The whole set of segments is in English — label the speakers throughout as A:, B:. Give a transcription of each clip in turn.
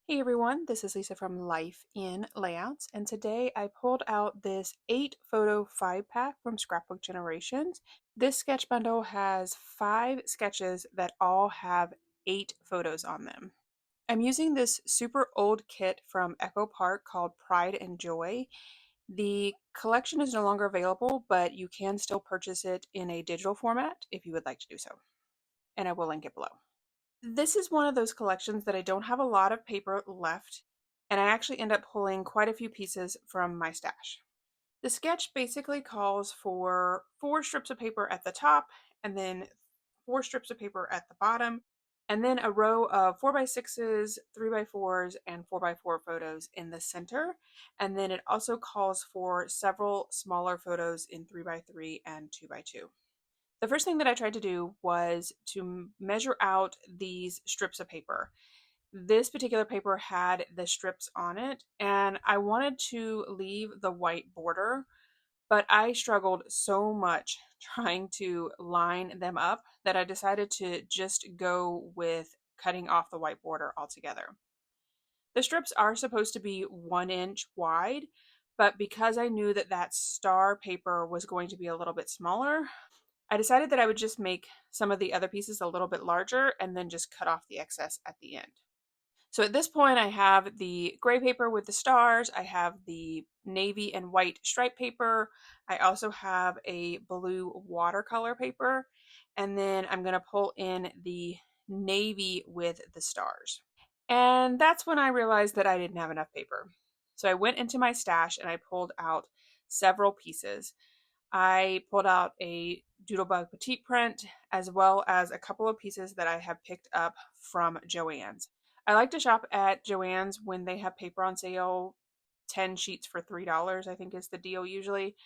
A: Hey everyone, this is Lisa from Life in Layouts, and today I pulled out this 8 photo 5-pack from Scrapbook Generations. This sketch bundle has 5 sketches that all have 8 photos on them. I'm using this super old kit from Echo Park called Pride and Joy. The collection is no longer available, but you can still purchase it in a digital format if you would like to do so, and I will link it below. This is one of those collections that I don't have a lot of paper left, and I actually end up pulling quite a few pieces from my stash. The sketch basically calls for 4 strips of paper at the top, and then 4 strips of paper at the bottom, and then a row of 4x6s, 3x4s, and 4x4 photos in the center. And then it also calls for several smaller photos in 3x3 and 2x2. The first thing that I tried to do was to measure out these strips of paper. This particular paper had the strips on it, and I wanted to leave the white border, but I struggled so much trying to line them up that I decided to just go with cutting off the white border altogether. The strips are supposed to be 1 inch wide, but because I knew that that star paper was going to be a little bit smaller, I decided that I would just make some of the other pieces a little bit larger and then just cut off the excess at the end. So at this point, I have the gray paper with the stars, I have the navy and white stripe paper, I also have a blue watercolor paper, and then I'm going to pull in the navy with the stars. And that's when I realized that I didn't have enough paper. So I went into my stash and I pulled out several pieces. I pulled out a Doodlebug petite print as well as a couple of pieces that I have picked up from Joann's. I like to shop at Joann's when they have paper on sale. 10 sheets for $3, I think, is the deal usually.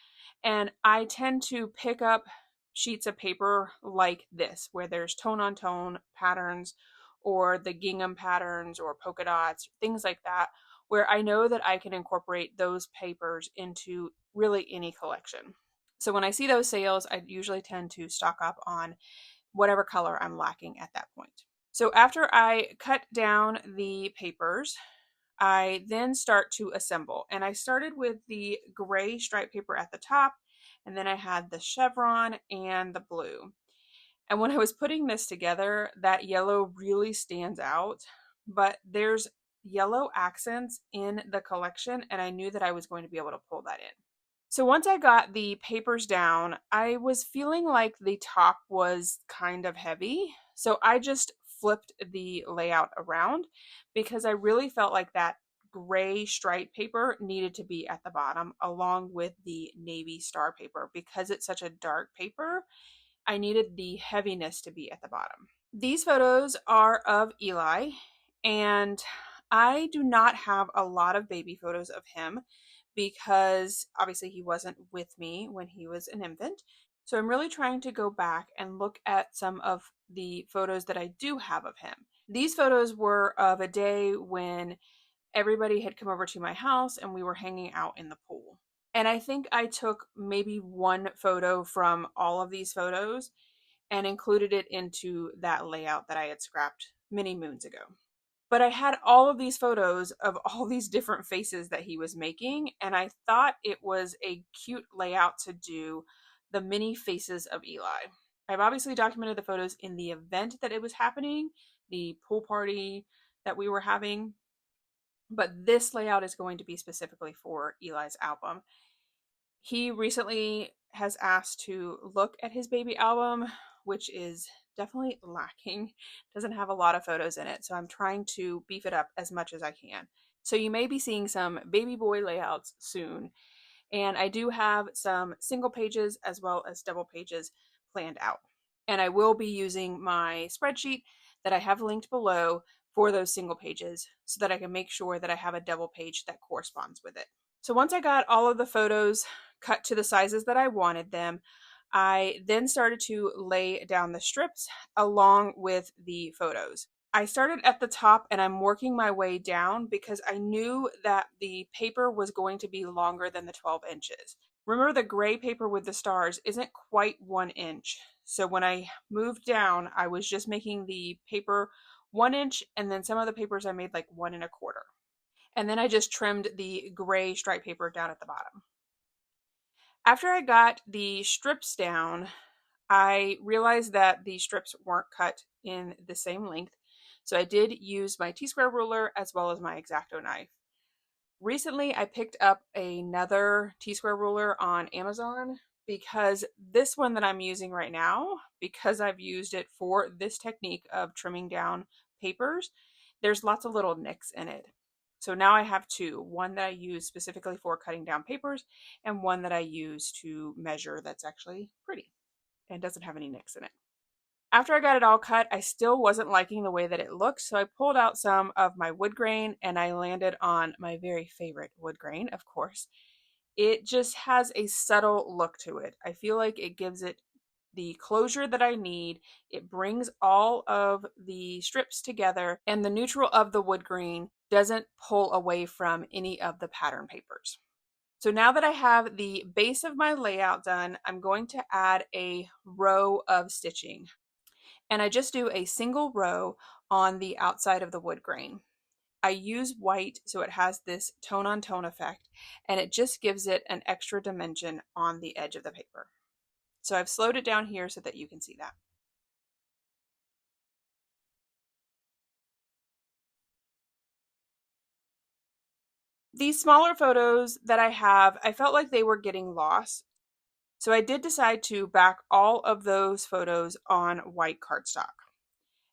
A: And I tend to pick up sheets of paper like this, where there's tone on tone patterns or the gingham patterns or polka dots, things like that, where I know that I can incorporate those papers into really any collection. So when I see those sales, I usually tend to stock up on whatever color I'm lacking at that point. So after I cut down the papers, I then start to assemble. And I started with the gray stripe paper at the top, and then I had the chevron and the blue. And when I was putting this together, that yellow really stands out, but there's yellow accents in the collection, and I knew that I was going to be able to pull that in. So once I got the papers down, I was feeling like the top was kind of heavy. So I just flipped the layout around because I really felt like that gray stripe paper needed to be at the bottom along with the navy star paper. Because it's such a dark paper, I needed the heaviness to be at the bottom. These photos are of Eli, and I do not have a lot of baby photos of him because obviously he wasn't with me when he was an infant. So I'm really trying to go back and look at some of the photos that I do have of him. These photos were of a day when everybody had come over to my house and we were hanging out in the pool. And I think I took maybe one photo from all of these photos and included it into that layout that I had scrapped many moons ago. But I had all of these photos of all these different faces that he was making, and I thought it was a cute layout to do the mini faces of Eli. I've obviously documented the photos in the event that it was happening, the pool party that we were having, but this layout is going to be specifically for Eli's album. He recently has asked to look at his baby album, which is definitely lacking. Doesn't have a lot of photos in it, so I'm trying to beef it up as much as I can. So you may be seeing some baby boy layouts soon, and I do have some single pages as well as double pages planned out. And I will be using my spreadsheet that I have linked below for those single pages so that I can make sure that I have a double page that corresponds with it. So once I got all of the photos cut to the sizes that I wanted them, I then started to lay down the strips along with the photos. I started at the top and I'm working my way down because I knew that the paper was going to be longer than the 12 inches. Remember, the gray paper with the stars isn't quite 1 inch. So when I moved down, I was just making the paper 1 inch, and then some of the papers I made like 1 1/4. And then I just trimmed the gray stripe paper down at the bottom. After I got the strips down, I realized that the strips weren't cut in the same length. So I did use my T-square ruler as well as my X-Acto knife. Recently, I picked up another T-square ruler on Amazon because this one that I'm using right now, because I've used it for this technique of trimming down papers, there's lots of little nicks in it. So now I have two, one that I use specifically for cutting down papers and one that I use to measure that's actually pretty and doesn't have any nicks in it. After I got it all cut, I still wasn't liking the way that it looked, so I pulled out some of my wood grain and I landed on my very favorite wood grain, of course. It just has a subtle look to it. I feel like it gives it the closure that I need. It brings all of the strips together, and the neutral of the wood grain doesn't pull away from any of the pattern papers. So now that I have the base of my layout done, I'm going to add a row of stitching. And I just do a single row on the outside of the wood grain. I use white so it has this tone on tone effect, and it just gives it an extra dimension on the edge of the paper. So I've slowed it down here so that you can see that. These smaller photos that I have, I felt like they were getting lost. So I did decide to back all of those photos on white cardstock.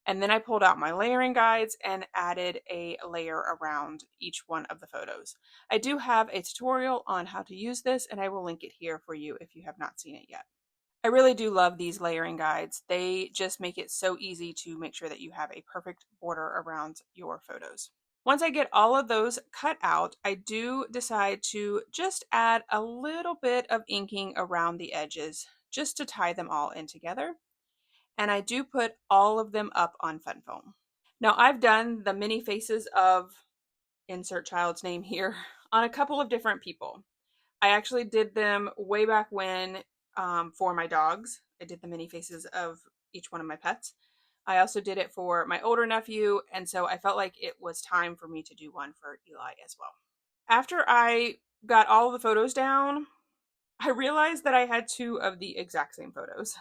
A: And then I pulled out my layering guides and added a layer around each one of the photos. I do have a tutorial on how to use this, and I will link it here for you if you have not seen it yet. I really do love these layering guides. They just make it so easy to make sure that you have a perfect border around your photos. Once I get all of those cut out, I do decide to just add a little bit of inking around the edges just to tie them all in together. And I do put all of them up on fun foam. Now I've done the mini faces of insert child's name here on a couple of different people. I actually did them way back when for my dogs. I did the mini faces of each one of my pets. I also did it for my older nephew, and so I felt like it was time for me to do one for Eli as well. After I got all the photos down, I realized that I had two of the exact same photos.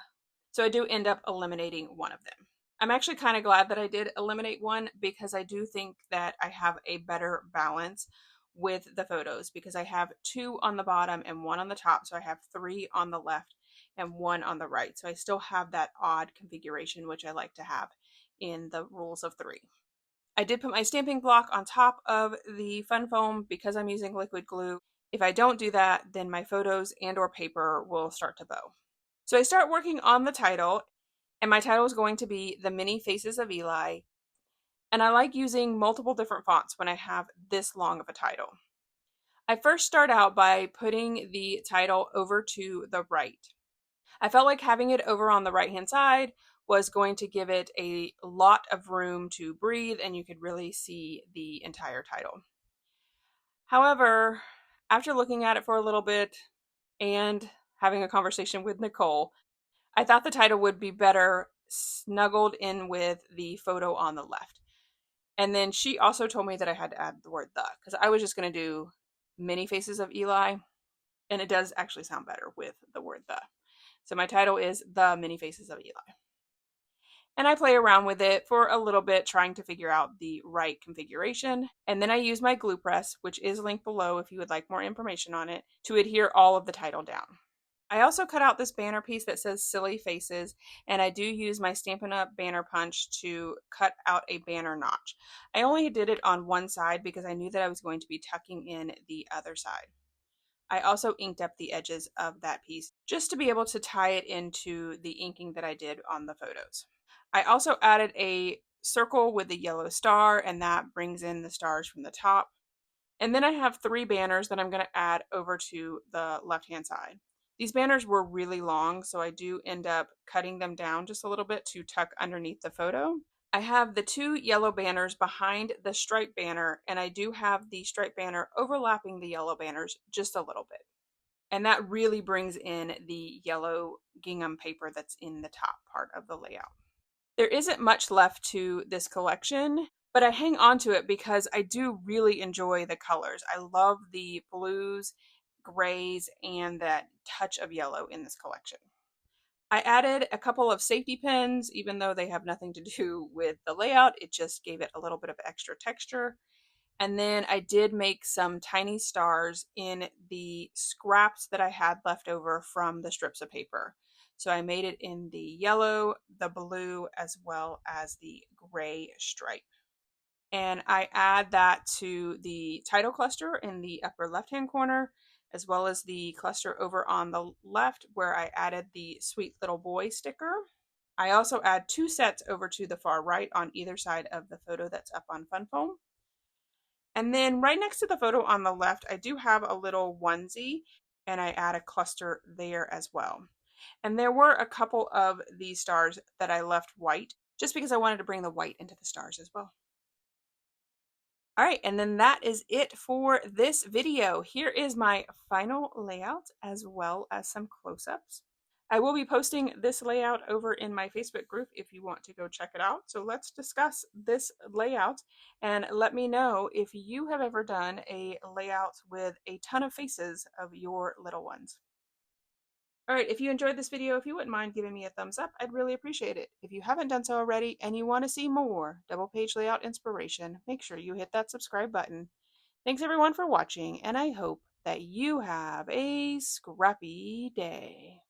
A: So I do end up eliminating one of them. I'm actually kind of glad that I did eliminate one because I do think that I have a better balance with the photos because I have two on the bottom and one on the top. So I have three on the left and one on the right. So I still have that odd configuration, which I like to have in the rules of three. I did put my stamping block on top of the fun foam because I'm using liquid glue. If I don't do that, then my photos and or paper will start to bow. So I start working on the title, and my title is going to be The Many Faces of Eli. And I like using multiple different fonts when I have this long of a title. I first start out by putting the title over to the right. I felt like having it over on the right hand side was going to give it a lot of room to breathe and you could really see the entire title. However, after looking at it for a little bit and having a conversation with Nicole, I thought the title would be better snuggled in with the photo on the left. And then she also told me that I had to add the word the, because I was just going to do Many Faces of Eli, and it does actually sound better with the word the. So my title is The Many Faces of Eli. And I play around with it for a little bit, trying to figure out the right configuration. And then I use my glue press, which is linked below if you would like more information on it, to adhere all of the title down. I also cut out this banner piece that says Silly Faces, and I do use my Stampin' Up! Banner punch to cut out a banner notch. I only did it on one side because I knew that I was going to be tucking in the other side. I also inked up the edges of that piece just to be able to tie it into the inking that I did on the photos. I also added a circle with the yellow star, and that brings in the stars from the top. And then I have three banners that I'm going to add over to the left-hand side. These banners were really long, so I do end up cutting them down just a little bit to tuck underneath the photo. I have the two yellow banners behind the stripe banner, and I do have the stripe banner overlapping the yellow banners just a little bit. And that really brings in the yellow gingham paper that's in the top part of the layout. There isn't much left to this collection, but I hang on to it because I do really enjoy the colors. I love the blues, grays, and that touch of yellow in this collection. I added a couple of safety pins, even though they have nothing to do with the layout. It just gave it a little bit of extra texture. And then I did make some tiny stars in the scraps that I had left over from the strips of paper. So I made it in the yellow, the blue, as well as the gray stripe. And I add that to the title cluster in the upper left-hand corner, as well as the cluster over on the left where I added the sweet little boy sticker. I also add 2 sets over to the far right on either side of the photo that's up on FunFoam. And then right next to the photo on the left, I do have a little onesie, and I add a cluster there as well. And there were a couple of these stars that I left white, just because I wanted to bring the white into the stars as well. All right, and then that is it for this video. Here is my final layout as well as some close-ups. I will be posting this layout over in my Facebook group if you want to go check it out. So let's discuss this layout and let me know if you have ever done a layout with a ton of faces of your little ones. All right, if you enjoyed this video, if you wouldn't mind giving me a thumbs up, I'd really appreciate it. If you haven't done so already and you want to see more double page layout inspiration, make sure you hit that subscribe button. Thanks everyone for watching, and I hope that you have a scrappy day.